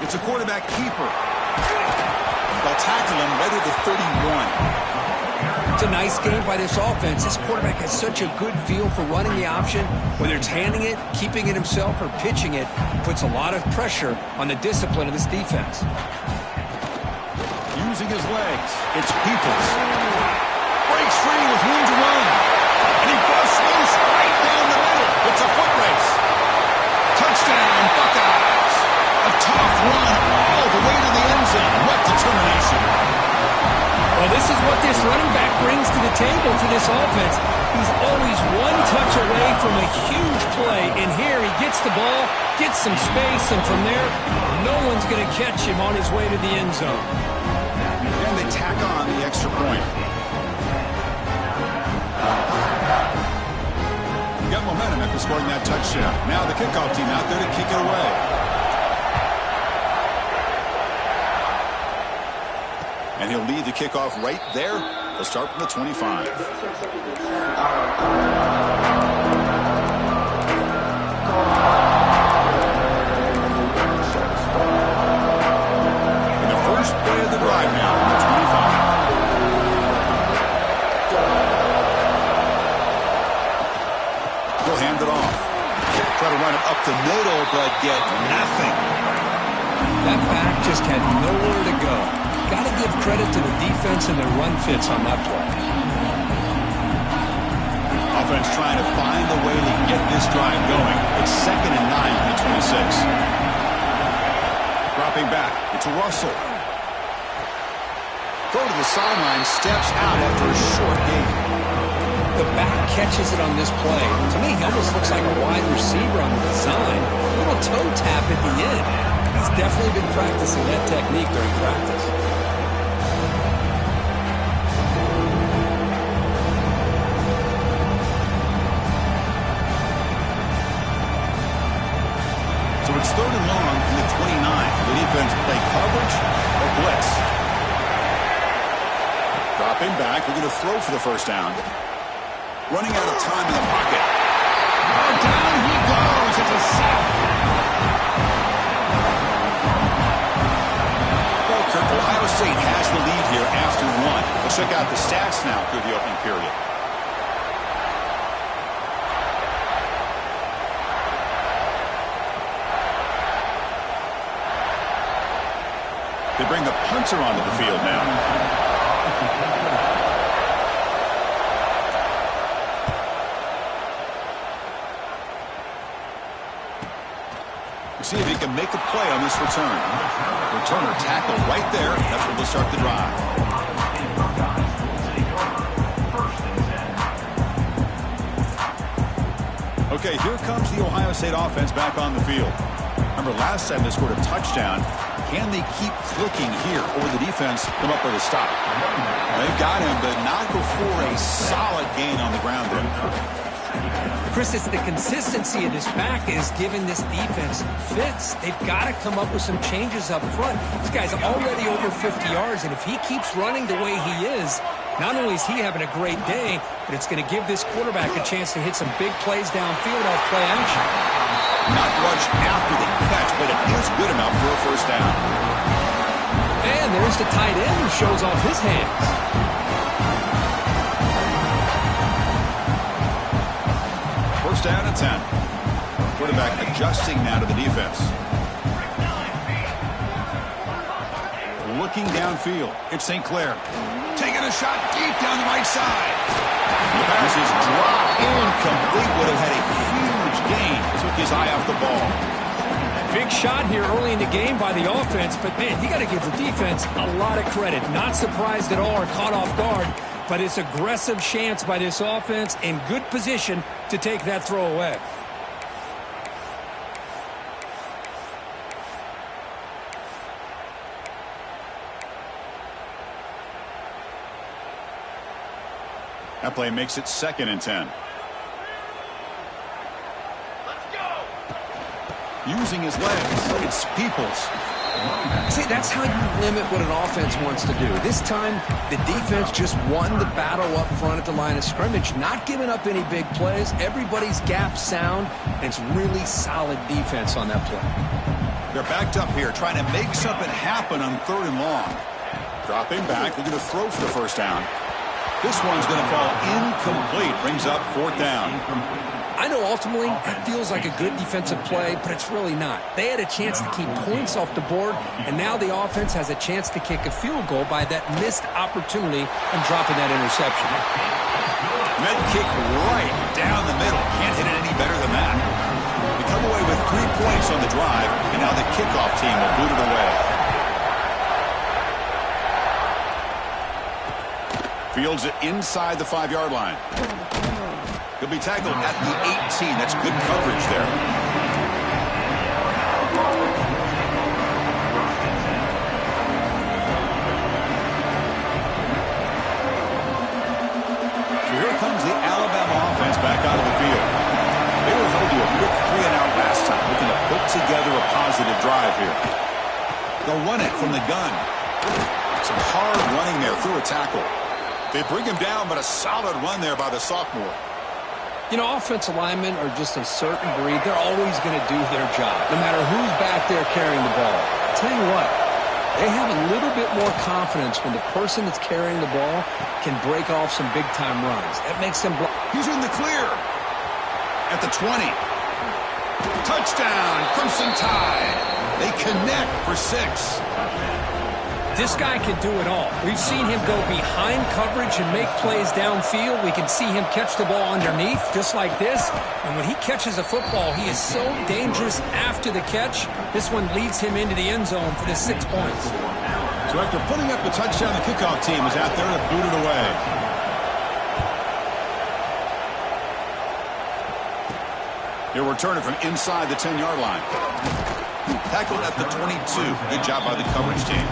It's a quarterback keeper. They'll tackle him right at the 31. It's a nice game by this offense. This quarterback has such a good feel for running the option. Whether it's handing it, keeping it himself, or pitching it, puts a lot of pressure on the discipline of this defense. Using his legs, it's Peoples. Breaks free with room to run. And he busts loose right down the middle. It's a foot race. Touchdown, Buckeyes. A tough run all the way to the end zone. What determination. Well, this is what this running back brings to the table for this offense. He's always one touch away from a huge play. And here he gets the ball, gets some space, and from there, no one's going to catch him on his way to the end zone. And they tack on the extra point. Got momentum after scoring that touchdown. Now the kickoff team out there to kick it away. And he'll lead the kickoff right there. They'll start from the 25. And the first play of the drive now from the 25. He'll hand it off. Try to run it up the middle, but get nothing. That back just had nowhere to go. Got to give credit to the defense and their run fits on that play. Offense trying to find a way to get this drive going. It's 2nd and 9 from the 26. Dropping back. It's a Russell. Throw to the sideline. Steps out after a short gain. The back catches it on this play. To me, he almost looks like a wide receiver on the design. A little toe tap at the end. He's definitely been practicing that technique during practice. So it's 3rd and long from the 29. The defense play coverage or blitz. Dropping back. We're going to throw for the first down. Running out of time in the pocket. Oh, down he goes. It's a sack. Well, Kirk, Ohio State has the lead here after 1. Let's check out the stats now through the opening period. They bring the punter onto the field now. See if he can make a play on this return. Returner tackled right there. That's where they'll start the drive. Okay, here comes the Ohio State offense back on the field. Remember, last time they scored a touchdown. Can they keep clicking here, or will the defense come up with a stop? They've got him, but not before a solid gain on the ground there. Chris, it's the consistency of this back is giving this defense fits. They've got to come up with some changes up front. This guy's already over 50 yards, and if he keeps running the way he is, not only is he having a great day, but it's going to give this quarterback a chance to hit some big plays downfield off play action. Not much after the catch, but it is good enough for a first down. And there's the tight end who shows off his hands. First down and 10. Quarterback adjusting now to the defense. Looking downfield. It's St. Clair. Taking a shot deep down the right side. The pass is dropped incomplete. Would have had a huge gain. Took his eye off the ball. Big shot here early in the game by the offense, but man, you got to give the defense a lot of credit. Not surprised at all or caught off guard, but it's aggressive chance by this offense in good position to take that throw away. That play makes it 2nd and 10. Using his legs. It's Peoples. See, that's how you limit what an offense wants to do. This time, the defense just won the battle up front at the line of scrimmage, not giving up any big plays. Everybody's gap sound, and it's really solid defense on that play. They're backed up here, trying to make something happen on 3rd and long. Dropping back, looking to throw for the first down. This one's going to fall incomplete. Brings up 4th down. I know ultimately it feels like a good defensive play, but it's really not. They had a chance to keep points off the board, and now the offense has a chance to kick a field goal by that missed opportunity and dropping that interception. Med kick right down the middle. Can't hit it any better than that. We come away with 3 points on the drive, and now the kickoff team will boot it away. Fields it inside the 5-yard line. He'll be tackled at the 18. That's good coverage there. So here comes the Alabama offense back out of the field. They were held to a quick 3-and-out last time, looking to put together a positive drive here. They'll run it from the gun. Some hard running there through a tackle. They bring him down, but a solid run there by the sophomore. You know, offensive linemen are just a certain breed. They're always going to do their job, no matter who's back there carrying the ball. I'll tell you what, they have a little bit more confidence when the person that's carrying the ball can break off some big-time runs. That makes them block. He's in the clear. At the 20. Touchdown, Crimson Tide. They connect for 6. This guy can do it all. We've seen him go behind coverage and make plays downfield. We can see him catch the ball underneath, just like this. And when he catches a football, he is so dangerous after the catch. This one leads him into the end zone for the 6 points. So after putting up the touchdown, the kickoff team is out there to boot it away. He'll return it from inside the 10-yard line. Tackled at the 22. Good job by the coverage team.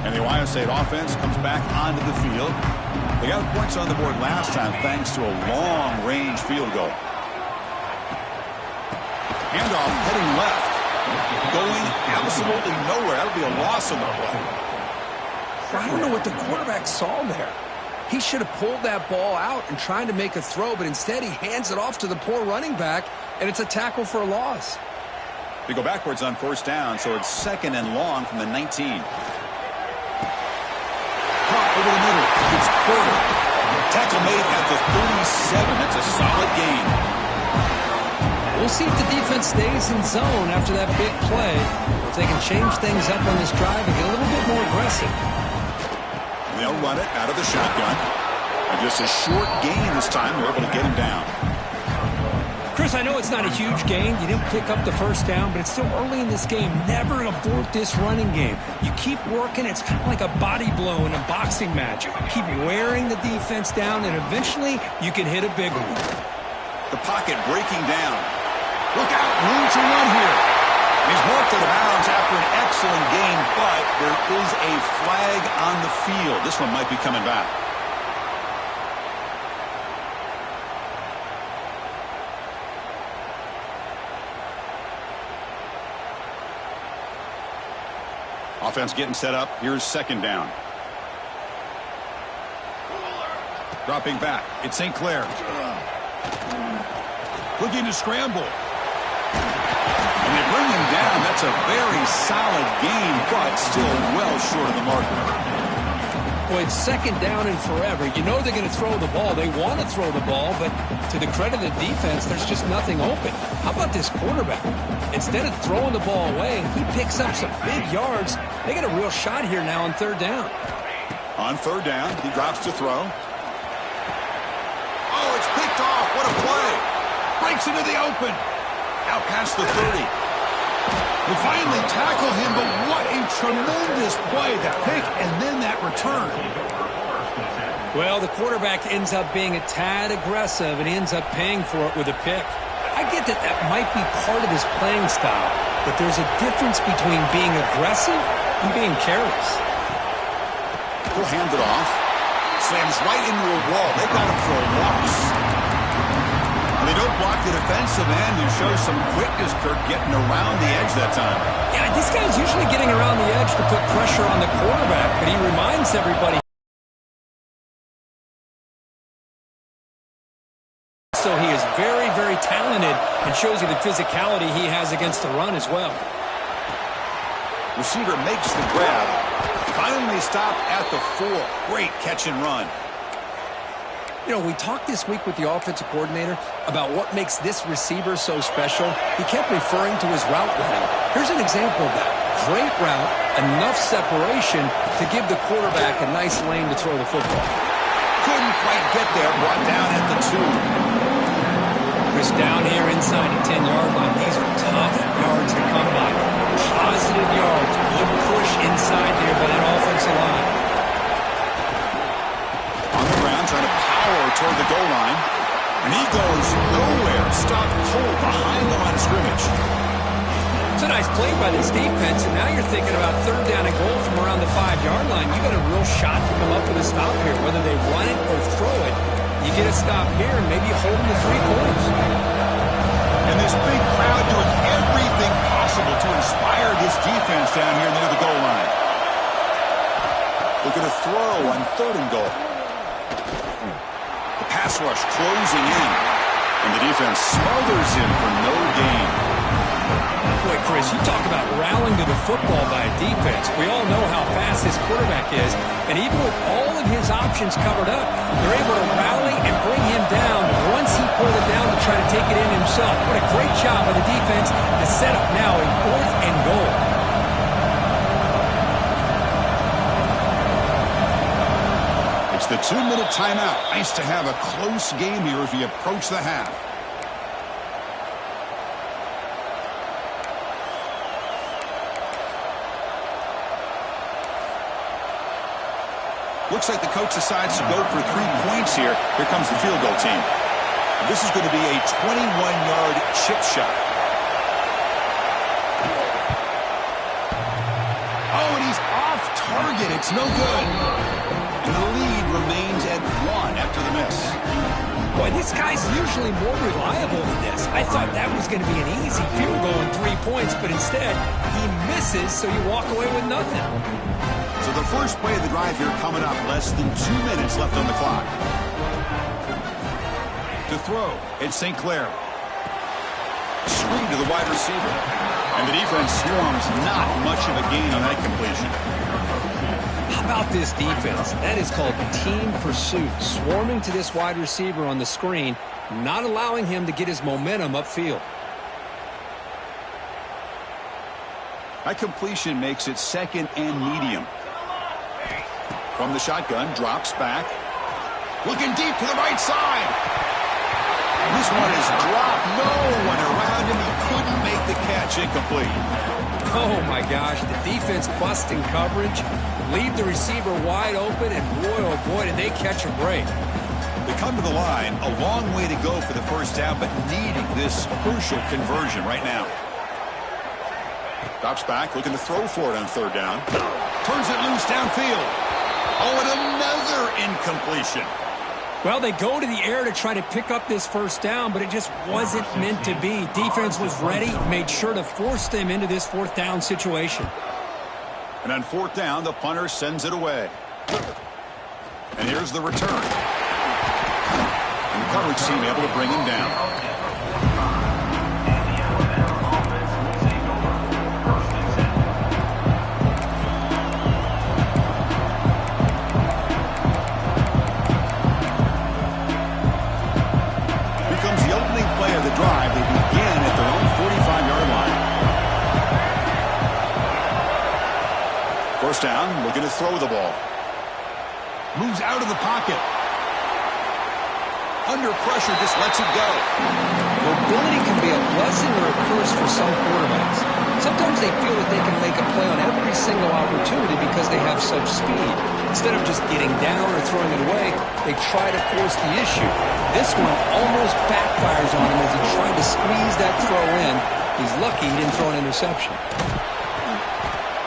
And the Ohio State offense comes back onto the field. They got points on the board last time thanks to a long-range field goal. Handoff heading left. Going absolutely nowhere. That'll be a loss on the play. I don't know what the quarterback saw there. He should have pulled that ball out and tried to make a throw, but instead he hands it off to the poor running back, and it's a tackle for a loss. They go backwards on 1st down, so it's 2nd and long from the 19. Caught over the middle. It's Porter. Tackle made at the 37. That's a solid gain. We'll see if the defense stays in zone after that big play. If they can change things up on this drive and get a little bit more aggressive. They'll run it out of the shotgun. And just a short gain this time. They're able to get him down. Chris, I know it's not a huge gain. You didn't pick up the 1st down, but it's still early in this game. Never abort this running game. You keep working. It's kind of like a body blow in a boxing match. Keep wearing the defense down, and eventually you can hit a big one. The pocket breaking down. Look out. Room to run here. He's marked out of bounds after an excellent game, but there is a flag on the field. This one might be coming back. Offense getting set up. Here's 2nd down. Dropping back. It's St. Clair. Looking to scramble. And they bring him down. That's a very solid game, but still well short of the marker. Boy, it's 2nd down and forever. You know they're going to throw the ball. They want to throw the ball, but to the credit of the defense, there's just nothing open. How about this quarterback? Instead of throwing the ball away, he picks up some big yards. They got a real shot here now on 3rd down. On 3rd down, he drops to throw. Oh, it's picked off. What a play. Breaks into the open. Out past the 30. We finally tackle him, but what a tremendous play. That pick and then that return. Well, the quarterback ends up being a tad aggressive, and he ends up paying for it with a pick. I get that that might be part of his playing style, but there's a difference between being aggressive and being careless. He'll hand it off. Slams right into a wall. They got him for a loss. And they don't block the defensive end, who shows some quickness, Kirk, getting around the edge that time. Yeah, this guy's usually getting around the edge to put pressure on the quarterback, but he reminds everybody Also, he is very, very talented and shows you the physicality he has against the run as well. Receiver makes the grab. Finally stopped at the 4. Great catch and run. You know, we talked this week with the offensive coordinator about what makes this receiver so special. He kept referring to his route running. Here's an example of that. Great route, enough separation to give the quarterback a nice lane to throw the football. Couldn't quite get there, brought down at the 2. Chris, down here inside the 10-yard line, these are tough yards to come by. Positive yards, good push inside there by that offensive line. On the ground, trying to power toward the goal line. And he goes nowhere. Stopped cold behind the line of scrimmage. It's a nice play by this defense, and now you're thinking about 3rd down and goal from around the 5-yard line. You got a real shot to come up with a stop here, whether they run it or throw it. You get a stop here and maybe hold them to 3 points. And this big crowd doing everything possible to inspire this defense down here near the goal line. Looking to throw on 3rd and goal. The pass rush closing in, and the defense smothers him for no gain. Boy, Chris, you talk about rallying to the football by a defense. We all know how fast this quarterback is, and even with all of his options covered up, they're able to rally and bring him down once he pulled it down to try to take it in himself. What a great job by the defense to set up now a 4th and goal. It's the 2-minute timeout. Nice to have a close game here as we approach the half. Looks like the coach decides to go for 3 points here. Here comes the field goal team. This is going to be a 21-yard chip shot. Oh, and he's off target. It's no good. And the lead remains at 1 after the miss. Boy, this guy's usually more reliable than this. I thought that was going to be an easy field goal and 3 points, but instead, he misses, so you walk away with nothing. So the first play of the drive here coming up. Less than 2 minutes left on the clock. To throw, it's St. Clair. Screen to the wide receiver. And the defense swarms, not much of a gain on that completion. How about this defense? That is called team pursuit. Swarming to this wide receiver on the screen, not allowing him to get his momentum upfield. That completion makes it 2nd and medium. From the shotgun, drops back. Looking deep to the right side. This one is dropped. No one around him. He couldn't make the catch. Incomplete. Oh, my gosh. The defense busting coverage. Leave the receiver wide open, and boy, oh boy, did they catch a break. They come to the line. A long way to go for the first down, but needing this crucial conversion right now. Drops back, looking to throw for it on 3rd down. Turns it loose downfield. Oh, and another incompletion. Well, they go to the air to try to pick up this first down, but it just wasn't meant to be. Defense was ready, made sure to force them into this 4th down situation. And on 4th down, the punter sends it away. And here's the return. And the coverage team able to bring him down. Drive. They begin at their own 45-yard line. 1st down, looking to throw the ball. Moves out of the pocket. Under pressure, just lets it go. Mobility can be a blessing or a curse for some quarterbacks. Sometimes they feel that they can make a play on every single opportunity because they have such speed. Instead of just getting down or throwing it away, they try to force the issue. This one almost backfires on him as he tried to squeeze that throw in. He's lucky he didn't throw an interception.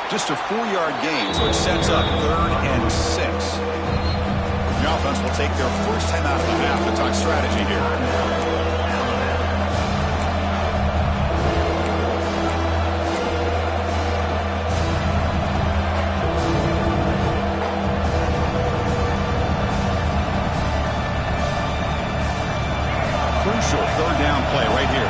Just a 4-yard gain, so it sets up 3rd and 6. The offense will take their first time out of the half to talk strategy here. crucial third down play right here.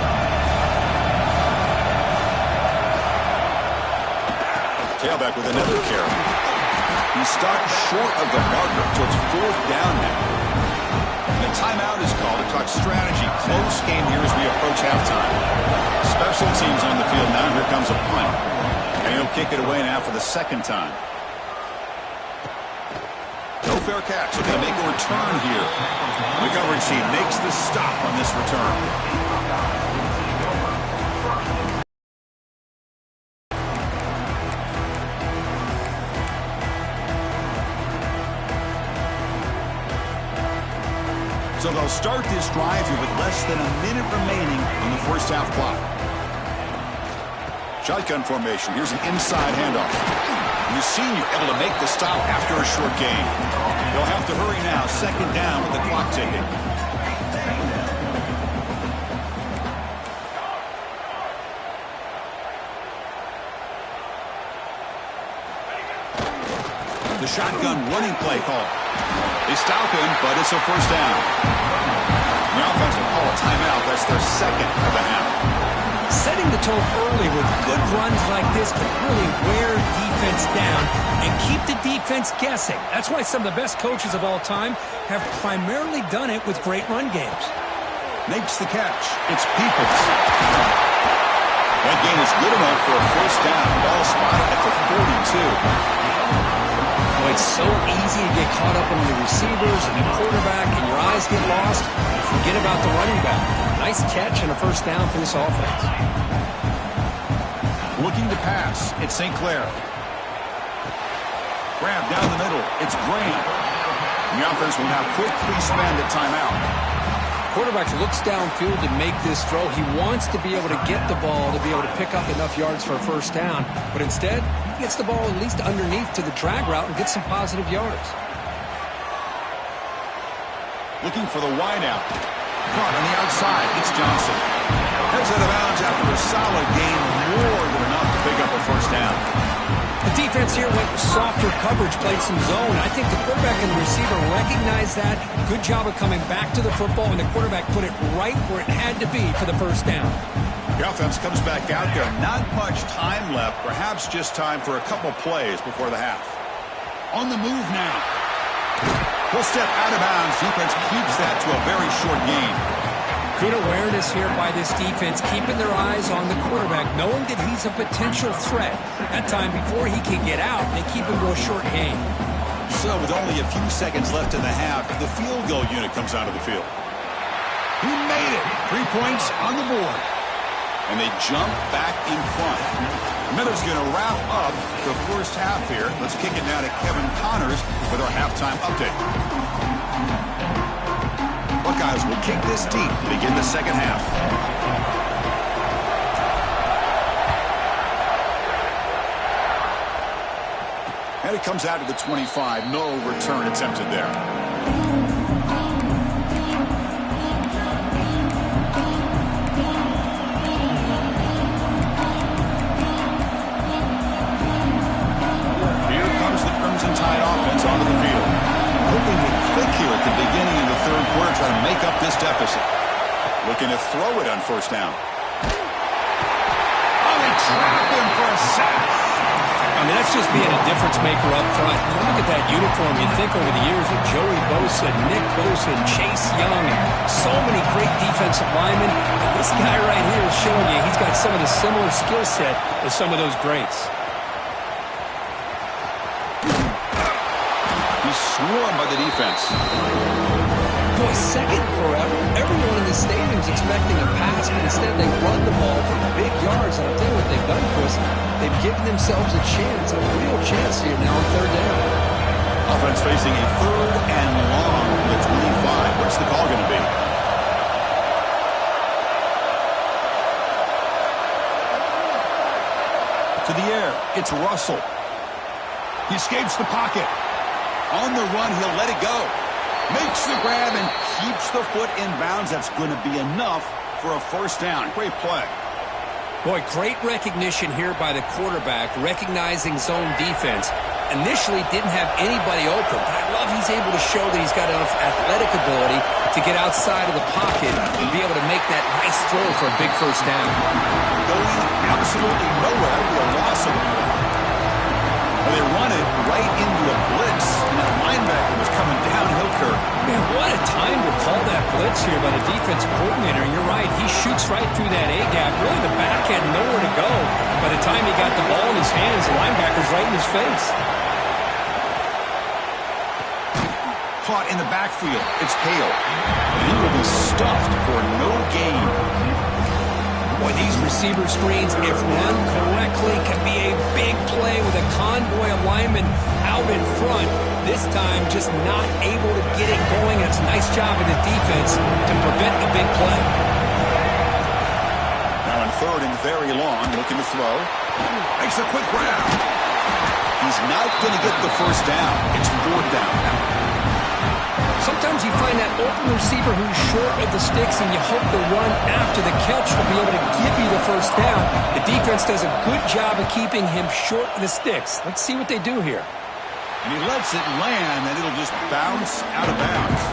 Tailback with another carry. He stopped short of the marker, so it's fourth down now. The timeout is called to talk strategy. Close game here as we approach halftime. Special teams on the field now. Here comes a punt. And he'll kick it away now for the second time. No fair catch. They're going to make a return here. The coverage team makes the stop on this return. So they'll start this drive here with less than a minute remaining on the first half clock. Shotgun formation. Here's an inside handoff. And the senior able to make the stop after a short gain. They'll have to hurry now. Second down with the clock ticking. The shotgun running play call. They stop him, but it's a first down. The offense will call a timeout. That's their second of the half. Setting the tone early with good runs like this can really wear defense down and keep the defense guessing. That's why some of the best coaches of all time have primarily done it with great run games. Makes the catch. It's Peoples. That gain is good enough for a first down. Ball spotted at the 42. Boy, it's so easy to get caught up in the receivers and the quarterback, and your eyes get lost. Forget about the running back. Nice catch and a first down for this offense. Looking to pass. It's St. Clair. Grab down the middle. It's Graham. The offense will now quickly spend a timeout. Quarterback looks downfield to make this throw. He wants to be able to get the ball to be able to pick up enough yards for a first down. But instead, he gets the ball at least underneath to the drag route and gets some positive yards. Looking for the wideout. Caught on the outside. It's Johnson. Heads out of bounds after a solid gain. More than enough to pick up a first down. The defense here went softer coverage, played some zone. I think the quarterback and the receiver recognized that. Good job of coming back to the football, and the quarterback put it right where it had to be for the first down. The offense comes back out there. Not much time left. Perhaps just time for a couple plays before the half. On the move now. Full step out of bounds. Defense keeps that to a very short gain. Good awareness here by this defense, keeping their eyes on the quarterback, knowing that he's a potential threat. That time before he can get out, they keep him to a short gain. So with only a few seconds left in the half, the field goal unit comes out of the field. He made it. 3 points on the board. And they jump back in front. Miller's going to wrap up the first half here. Let's kick it now to Kevin Connors with our halftime update. Buckeyes will kick this deep to begin the second half. And it comes out to the 25. No return attempted there. Here comes the Crimson Tide offense onto the field. Hoping to click here at the beginning of the third quarter, trying to make up this deficit. Looking to throw it on first down. Oh, they trap him for a sack. I mean, that's just being a difference maker up front. You look at that uniform, you think over the years of Joey Bosa, Nick Bosa, and Chase Young, and so many great defensive linemen. And this guy right here is showing you he's got some of the similar skill set as some of those greats. Swarmed by the defense. Boy, second forever. Everyone in the stadium's expecting a pass, but instead they run the ball for big yards. And I'll tell you what they've done, Chris. They've given themselves a chance, a real chance here now on third down. Offense facing a third and long from the 25. What's the call going to be? To the air. It's Russell. He escapes the pocket. On the run, he'll let it go. Makes the grab and keeps the foot in bounds. That's going to be enough for a first down. Great play. Boy, great recognition here by the quarterback, recognizing zone defense. initially didn't have anybody open, but I love he's able to show that he's got enough athletic ability to get outside of the pocket and be able to make that nice throw for a big first down. Going absolutely nowhere with a loss of the ball. Well, they run it right into a blitz, and that linebacker was coming downhill curve. Man, what a time to call that blitz here by the defensive coordinator. And you're right, he shoots right through that A-gap. Really, the back had nowhere to go. By the time he got the ball in his hands, the linebacker's right in his face. Caught in the backfield. It's Hale. And he will be stuffed for no gain. Boy, these receiver screens, if run correctly, can be a big play with a convoy of linemen out in front. This time, just not able to get it going. It's a nice job of the defense to prevent a big play. Now in third and very long, looking to throw. Makes a quick grab. He's not going to get the first down. It's fourth down. Sometimes you find that open receiver who's short of the sticks, and you hope the run after the catch will be able to give you the first down. The defense does a good job of keeping him short of the sticks. Let's see what they do here. And he lets it land, and it'll just bounce out of bounds.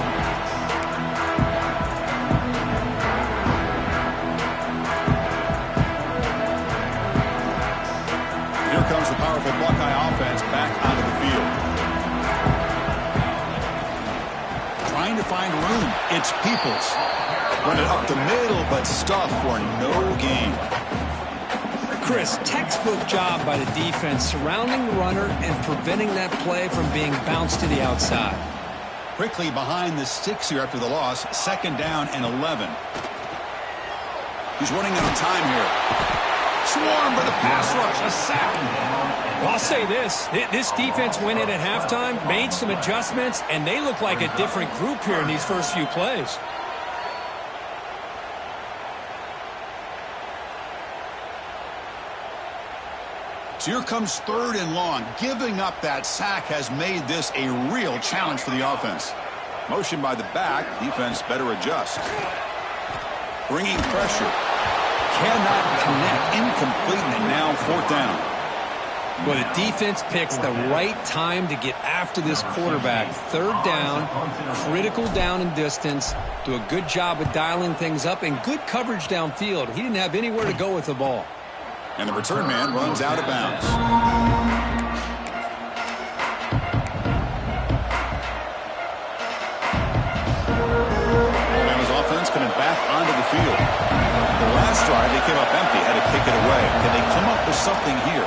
Here comes the powerful Buckeye offense back onto the field. Trying to find room. It's Peoples. Run it up the middle, but stuff for no gain. Chris, textbook job by the defense surrounding the runner and preventing that play from being bounced to the outside. Quickly behind the sticks here after the loss. Second down and 11. He's running out of time here. Swarmed by the pass rush. A sack. Well, I'll say this. This defense went in at halftime, made some adjustments, and they look like a different group here in these first few plays. So here comes third and long. Giving up that sack has made this a real challenge for the offense. Motion by the back. Defense better adjust. Bringing pressure. Cannot connect. Incomplete, and now fourth down. Well, the defense picks the right time to get after this quarterback. Third down, critical down and distance. Do a good job of dialing things up and good coverage downfield. He didn't have anywhere to go with the ball. And the return man runs out of bounds. Alabama's offense coming back onto the field. The last drive, they came up empty, had to kick it away. Can they come up with something here?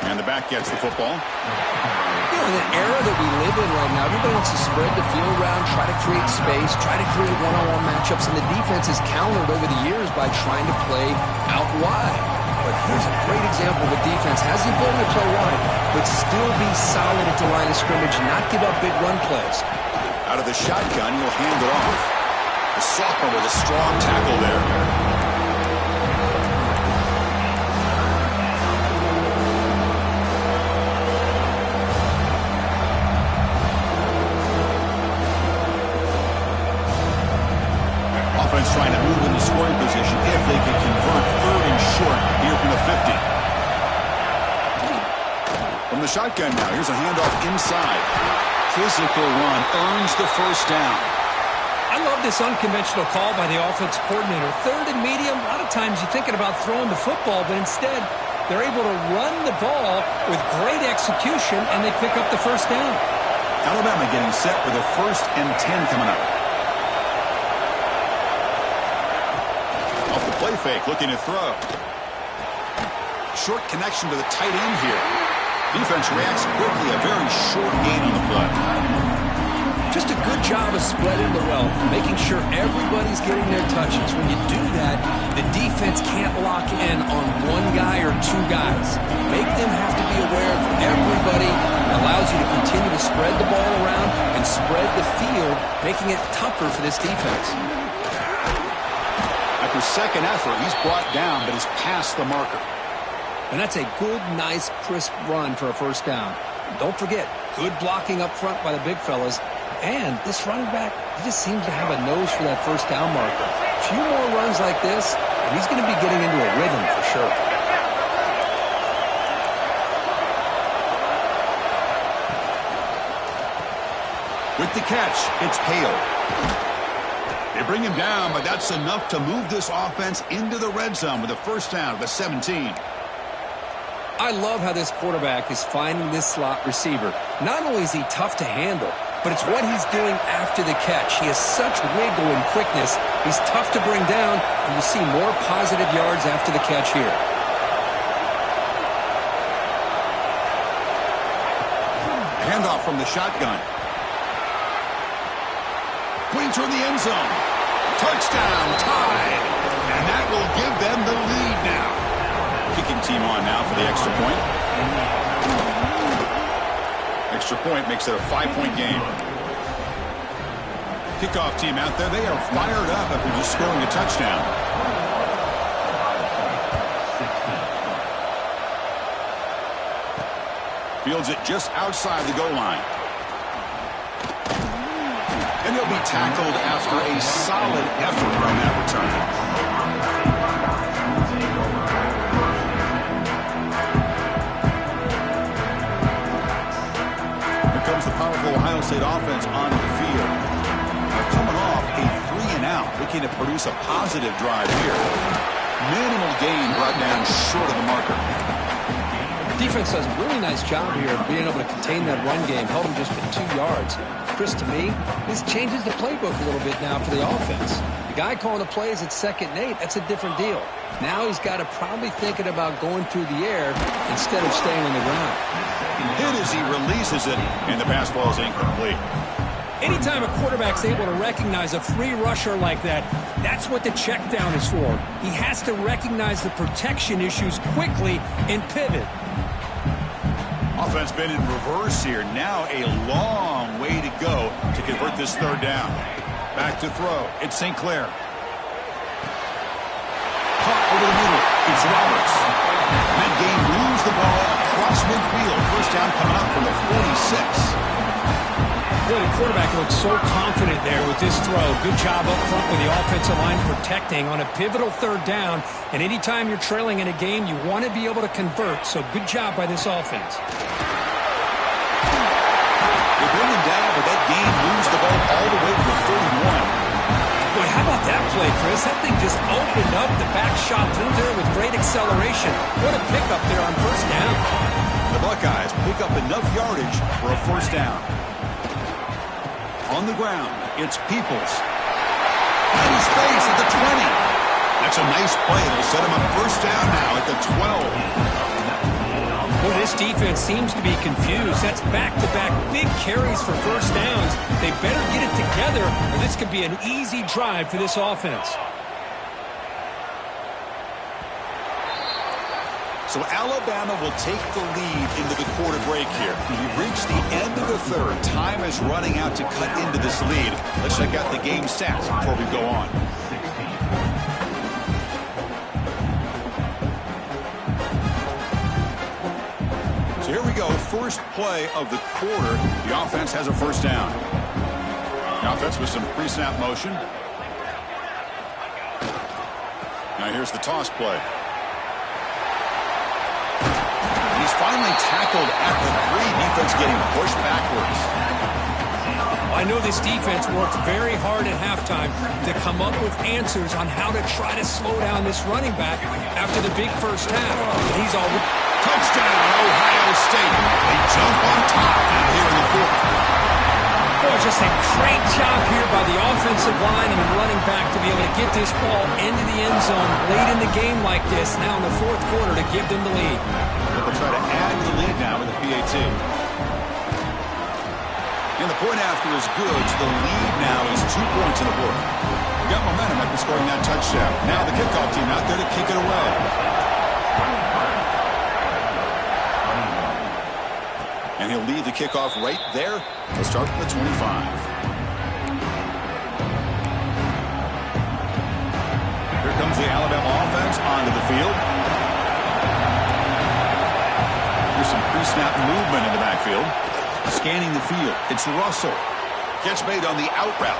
And the back gets the football. You know, in the era that we live in right now, everybody wants to spread the field around, try to create space, try to create one-on-one matchups, and the defense is countered over the years by trying to play out wide. But here's a great example of a defense has the ability to play wide, but still be solid at the line of scrimmage and not give up big run plays. Out of the shotgun, he'll hand it off. The sophomore with a strong tackle there. Offense trying to move into scoring position if they can convert third and short here from the 50. From the shotgun now, here's a handoff inside. Physical run earns the first down. I love this unconventional call by the offensive coordinator. Third and medium, a lot of times you're thinking about throwing the football, but instead they're able to run the ball with great execution, and they pick up the first down. Alabama getting set for the 1st and 10 coming up. Off the play fake, looking to throw. Short connection to the tight end here. Defense reacts quickly, a very short gain on the play. Just a good job of spreading the wealth, making sure everybody's getting their touches. When you do that, the defense can't lock in on one guy or two guys. Make them have to be aware of everybody. It allows you to continue to spread the ball around and spread the field, making it tougher for this defense. After second effort, he's brought down, but he's past the marker. And that's a good, nice, crisp run for a first down. Don't forget, good blocking up front by the big fellas. And this running back, he just seems to have a nose for that first down marker. A few more runs like this, and he's going to be getting into a rhythm for sure. With the catch, it's Hale. They bring him down, but that's enough to move this offense into the red zone with a first down at the 17. I love how this quarterback is finding this slot receiver. Not only is he tough to handle, but it's what he's doing after the catch. He has such wiggle and quickness. He's tough to bring down, and you see more positive yards after the catch here. Handoff from the shotgun. Queen toward the end zone. Touchdown, tied. And that will give them the lead now. Kicking team on now for the extra point. Extra point makes it a 5-point game. Kickoff team out there. They are fired up after just scoring a touchdown. Fields it just outside the goal line. And he'll be tackled after a solid effort on that return. Here comes the powerful Ohio State offense onto the field. They're coming off a 3-and-out, looking to produce a positive drive here. Minimal gain brought down short of the marker. Defense does a really nice job here of being able to contain that run game, held him just for 2 yards. Chris, to me, this changes the playbook a little bit now for the offense. The guy calling the plays at 2nd and 8, that's a different deal. Now he's got to probably thinking about going through the air instead of staying on the ground. Hit as he releases it, and the pass ball is incomplete. Anytime a quarterback's able to recognize a free rusher like that, that's what the check down is for. He has to recognize the protection issues quickly and pivot. Offense been in reverse here. Now a long way to go to convert this 3rd down. Back to throw. It's St. Clair. Caught over the middle. It's Roberts. That game moves the ball across midfield. First down coming up from the 46. Boy, the quarterback looks so confident there with this throw. Good job up front with the offensive line protecting on a pivotal 3rd down. And anytime you're trailing in a game, you want to be able to convert. So good job by this offense. They bring him down, but that game moves the ball all the way to the 31. Boy, how about that play, Chris? That thing just opened up. The back shot through there with great acceleration. What a pickup there on first down. The Buckeyes pick up enough yardage for a first down. On the ground, it's Peoples. Out of space at the 20. That's a nice play. It'll set him up first down now at the 12. Well, this defense seems to be confused. That's back-to-back big carries for first downs. They better get it together, or this could be an easy drive for this offense. So Alabama will take the lead into the quarter break here. We've reached the end of the 3rd. Time is running out to cut into this lead. Let's check out the game stats before we go on. So here we go. First play of the quarter. The offense has a first down. The offense with some pre-snap motion. Now here's the toss play. He's finally tackled at the 3. Defense getting pushed backwards. I know this defense worked very hard at halftime to come up with answers on how to try to slow down this running back after the big first half. He's all touchdown, Ohio State. They jump on top here in the 4th. Boy, just a great job here by the offensive line and the running back to be able to get this ball into the end zone late in the game like this, now in the 4th quarter, to give them the lead. They'll try to add to the lead now with the PAT. And the point after is good, so the lead now is 2 points in the 4th. We got momentum after scoring that touchdown. Now the kickoff team out there to kick it away. And he'll lead the kickoff right there. He'll start from the 25. Here comes the Alabama offense onto the field. Here's some pre-snap movement in the backfield. Scanning the field. It's Russell. Catch made on the out route.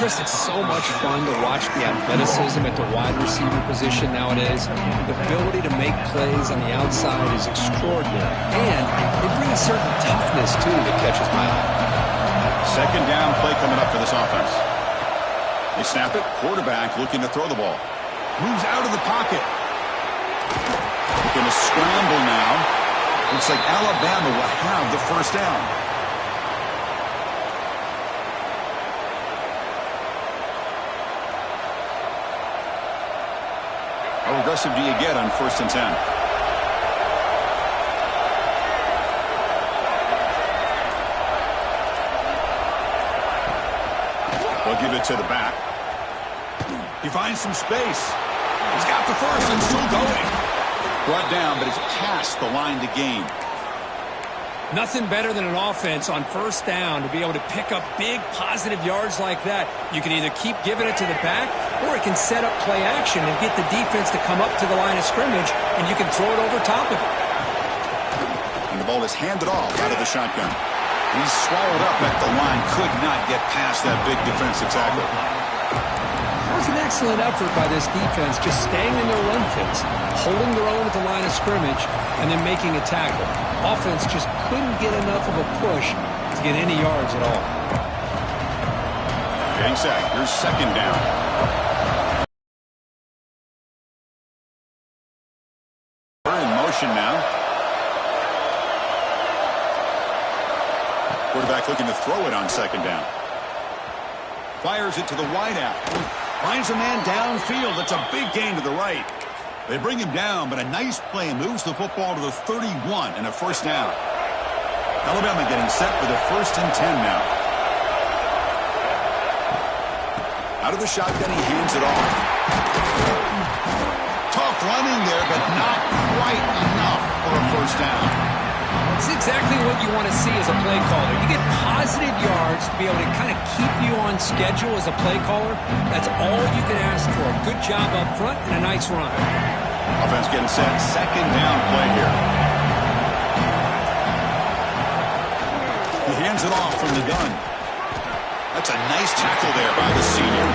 Chris, it's so much fun to watch the athleticism at the wide receiver position nowadays. The ability to make plays on the outside is extraordinary. And they bring a certain toughness, too, that catches my eye. Second down play coming up for this offense. They snap it. Quarterback looking to throw the ball. Moves out of the pocket. Looking to scramble now. Looks like Alabama will have the first down. How aggressive do you get on 1st and 10? They'll give it to the back. He finds some space. He's got the first and still going. Brought down, but it's past the line to gain. Nothing better than an offense on 1st down to be able to pick up big positive yards like that. You can either keep giving it to the back, or it can set up play action and get the defense to come up to the line of scrimmage, and you can throw it over top of it. And the ball is handed off out of the shotgun. He's swallowed up at the line. Could not get past that big defensive tackle. It was an excellent effort by this defense, just staying in their run fits, holding their own at the line of scrimmage, and then making a tackle. Offense just couldn't get enough of a push to get any yards at all. Getting set. Here's 2nd down. We're in motion now. Quarterback looking to throw it on 2nd down. Fires it to the wideout. Finds a man downfield. That's a big gain to the right. They bring him down, but a nice play moves the football to the 31 and a 1st down. Alabama getting set for the 1st and 10 now. Out of the shotgun, he hands it off. Tough running there, but not quite enough for a 1st down. It's exactly what you want to see as a play caller. You get positive yards to be able to kind of keep you on schedule as a play caller. That's all you can ask for. A good job up front and a nice run. Offense getting set. 2nd down play here. He hands it off from the gun. That's a nice tackle there by the senior.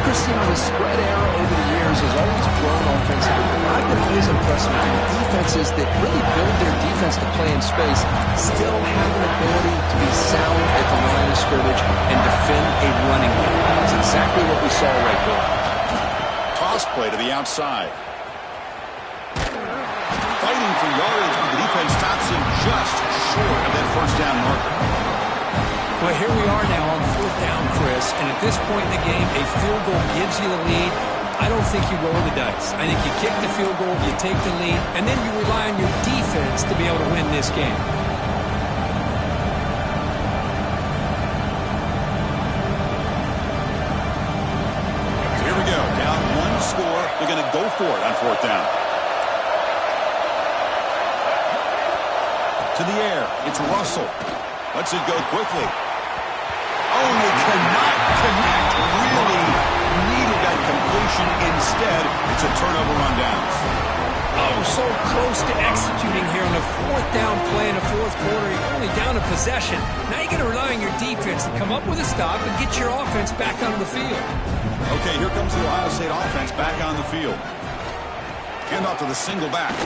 Christian, the spread era over the years has always grown offensively. I've been always impressed with the defenses that really build their defense to play in space, still have an ability to be sound at the line of scrimmage and defend a running game. That's exactly what we saw right there. Toss play to the outside. Fighting for yards, but the defense stops him just short of that 1st down marker. Well, here we are now on 4th down, Chris, and at this point in the game, a field goal gives you the lead. I don't think you roll the dice. I think you kick the field goal, you take the lead, and then you rely on your defense to be able to win this game. So here we go. Down 1 score. They're going to go for it on 4th down. To the air. It's Russell. Lets it go quickly. Oh, they cannot connect. Really needed that completion. Instead, it's a turnover on downs. Oh, so close to executing here on the 4th down play in the 4th quarter. You're only down a possession. Now you got to rely on your defense to come up with a stop and get your offense back onto the field. Okay, here comes the Ohio State offense back on the field. Hand off to the single back.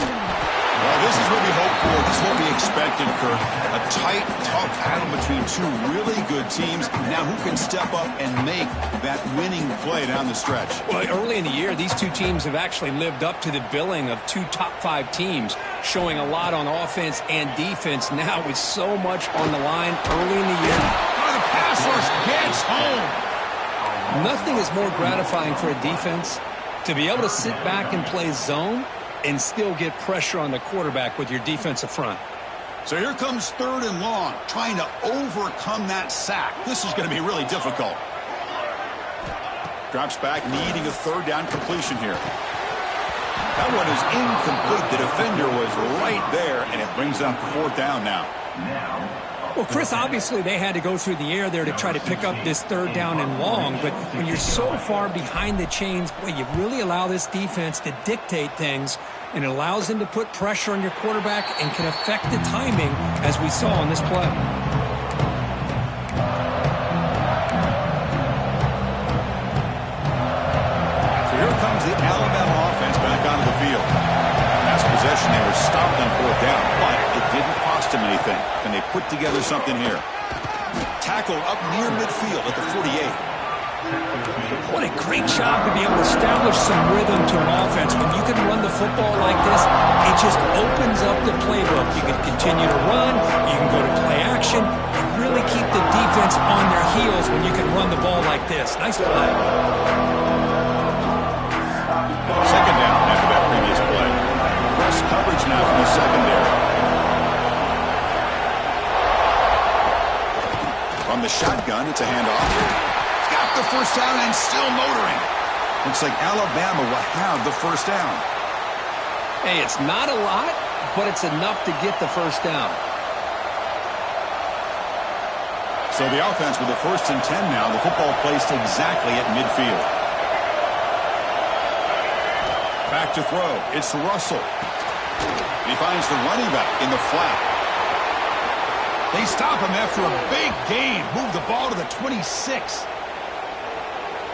Well, this is what we hoped for. This is what we expected, Kirk. A tight, tough battle between 2 really good teams. Now, who can step up and make that winning play down the stretch? Well, early in the year, these 2 teams have actually lived up to the billing of 2 top 5 teams, showing a lot on offense and defense. Now, with so much on the line early in the year. Oh, the pass rush gets home. Nothing is more gratifying for a defense to be able to sit back and play zone and still get pressure on the quarterback with your defensive front. So here comes 3rd and long, trying to overcome that sack. This is going to be really difficult. Drops back, needing a 3rd down completion here. That one is incomplete. The defender was right there, and it brings up 4th down now. Well, Chris, obviously they had to go through the air there to try to pick up this 3rd down and long, but when you're so far behind the chains, boy, you really allow this defense to dictate things, and it allows them to put pressure on your quarterback and can affect the timing, as we saw on this play. So here comes the Alabama offense back onto the field. Last possession, they were stopped on 4th down, but it didn't cost them anything. Can they put together something here? tackled up near midfield at the 48. What a great job to be able to establish some rhythm to an offense. When you can run the football like this, it just opens up the playbook. You can continue to run, you can go to play action, and really keep the defense on their heels when you can run the ball like this. Nice play. Second down after that previous play. Press coverage now from the secondary. From the shotgun, it's a handoff. Got the first down and still motoring. Looks like Alabama will have the first down. Hey, it's not a lot, but it's enough to get the first down. So the offense with the 1st and 10 now. The football placed exactly at midfield. Back to throw. It's Russell. He finds the running back in the flat. They stop him after a big gain. Move the ball to the 26.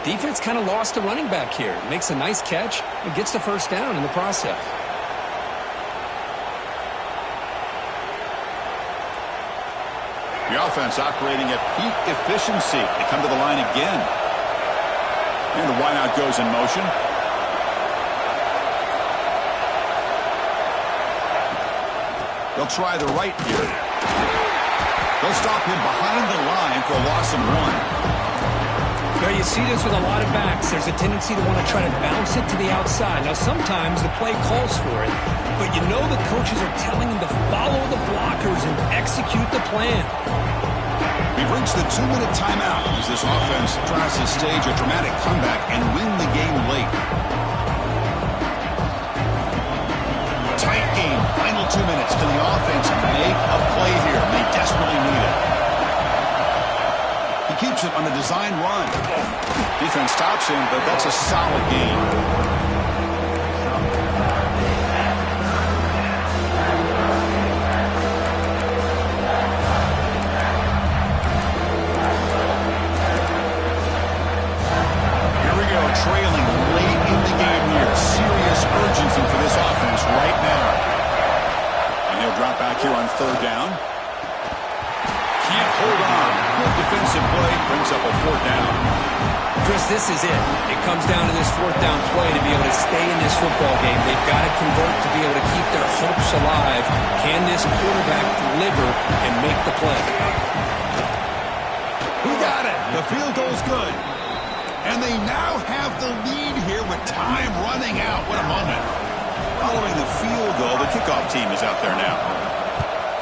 Defense kind of lost the running back here. Makes a nice catch and gets the first down in the process. The offense operating at peak efficiency. They come to the line again. And the wideout goes in motion. They'll try the right here. They'll stop him behind the line for a loss of 1. You see this with a lot of backs. There's a tendency to want to try to bounce it to the outside. Now, sometimes the play calls for it, but you know the coaches are telling them to follow the blockers and execute the plan. We've reached the 2-minute timeout as this offense tries to stage a dramatic comeback and win the game late. Tight game. Final 2 minutes. Can the offense make a play here? They desperately need it. He keeps it on a design run. Defense stops him, but that's a solid gain. Here we go, trailing late in the game here. Serious urgency for this offense right now. And he'll drop back here on 3rd down. Can't hold on. Good defensive play brings up a 4th down. Chris, this is it. It comes down to this 4th down play to be able to stay in this football game. They've got to convert to be able to keep their hopes alive. Can this quarterback deliver and make the play? Who got it? The field goal's good. And they now have the lead here with time running out. What a moment. Following the field goal, the kickoff team is out there now.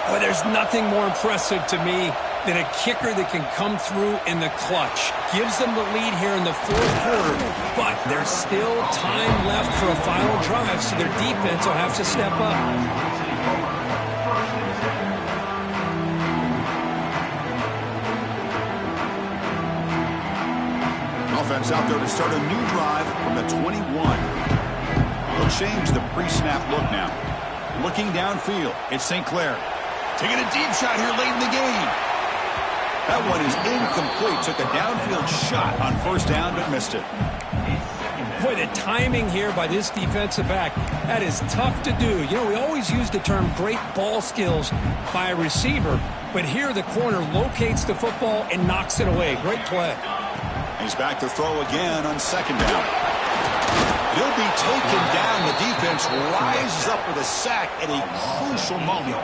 Boy, there's nothing more impressive to me than a kicker that can come through in the clutch. Gives them the lead here in the 4th quarter, but there's still time left for a final drive, so their defense will have to step up. Offense out there to start a new drive from the 21. They'll change the pre-snap look now. Looking downfield, it's St. Clair. Taking a deep shot here late in the game. That one is incomplete. Took a downfield shot on 1st down, but missed it. Boy, the timing here by this defensive back, that is tough to do. You know, we always use the term great ball skills by a receiver, but here the corner locates the football and knocks it away. Great play. He's back to throw again on 2nd down. He'll be taken down. The defense rises up with a sack at a crucial moment.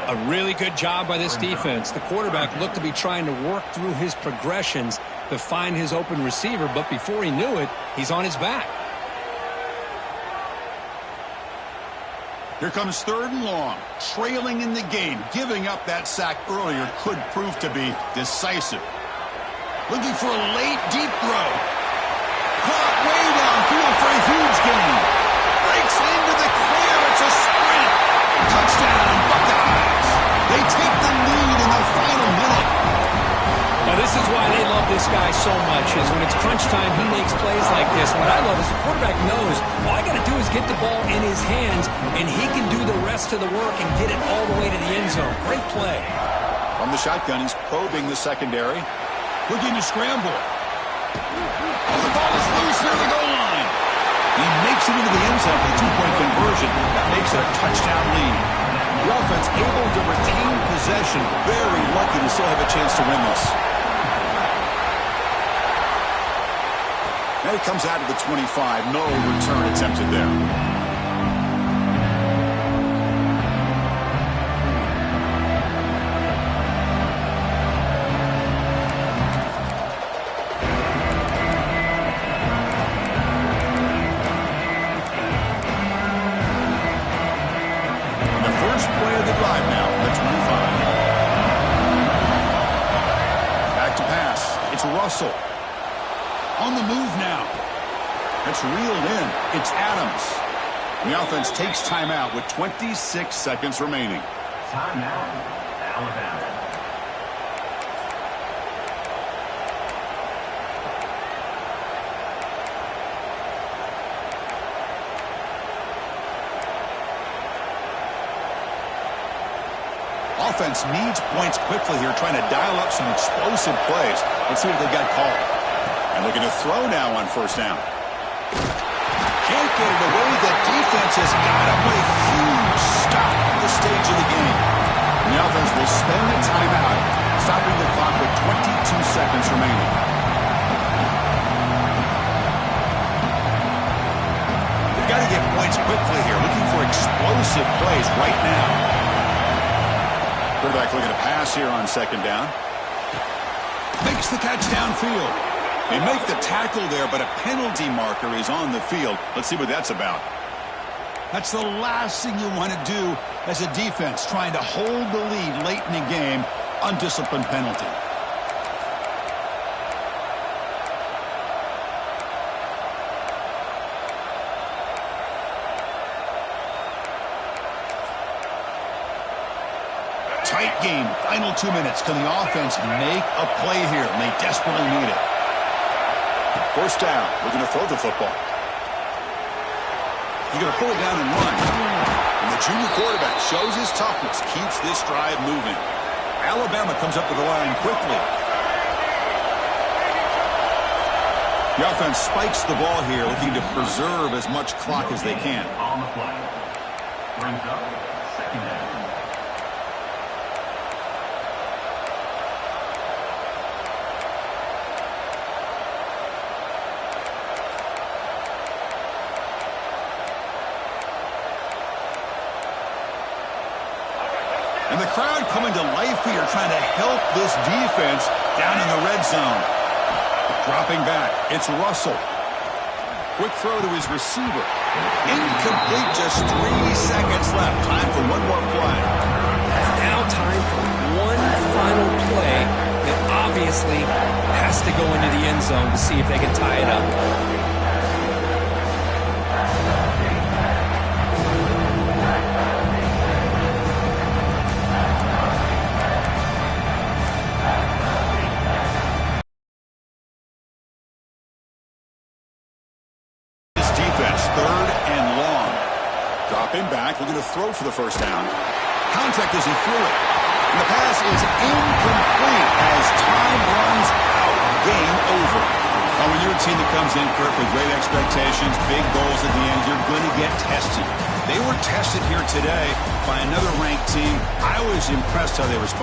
A really good job by this defense. The quarterback looked to be trying to work through his progressions to find his open receiver, but before he knew it, he's on his back. Here comes 3rd and long. Trailing in the game. Giving up that sack earlier could prove to be decisive. Looking for a late, deep throw. Caught way downfield for a huge gain. Breaks into the clear. It's a sprint. Touchdown, Buckeyes. They take the lead in the final minute. Now, this is why they love this guy so much, is when it's crunch time, he makes plays like this. What I love is the quarterback knows all I got to do is get the ball in his hands, and he can do the rest of the work and get it all the way to the end zone. Great play. From the shotgun, he's probing the secondary. Looking to scramble. The ball is loose near the goal line. He makes it into the end zone for the 2-point conversion. That makes it a touchdown lead. The offense able to retain possession. Very lucky to still have a chance to win this. And it comes out of the 25. No return attempted there. Russell. On the move now. That's reeled in. It's Adams. The offense takes timeout with 26 seconds remaining. Timeout, Alabama. Offense needs points quickly here, trying to dial up some explosive plays. Let's see what they got called. And looking to throw now on first down. Can't get it away. The defense has got him. What a huge stop at this stage of the game. And the offense will spend the timeout, stopping the clock with 22 seconds remaining. They've got to get points quickly here, looking for explosive plays right now. Quarterback looking to pass here on second down. Makes the catch downfield. They make the tackle there, but a penalty marker is on the field. Let's see what that's about. That's the last thing you want to do as a defense, trying to hold the lead late in the game. Undisciplined penalty. Tight game, final 2 minutes. Can the offense make a play here? And they desperately need it. First down, looking to throw the football. He's going to pull it down and run. And the junior quarterback shows his toughness, keeps this drive moving. Alabama comes up with the line quickly. The offense spikes the ball here, looking to preserve as much clock as they can. On the play. Brings up second down. And the crowd coming to life here, trying to help this defense down in the red zone. Dropping back, it's Russell. Quick throw to his receiver. Incomplete, just 3 seconds left. Time for one more play. Now time for one final play that obviously has to go into the end zone to see if they can tie it up. Back, looking to throw for the first down. Contact as he threw it. And the pass is incomplete as time runs out. Game over. When you're a team that comes in, Kirk, with great expectations, big goals at the end, you're going to get tested. They were tested here today by another ranked team. I was impressed how they responded.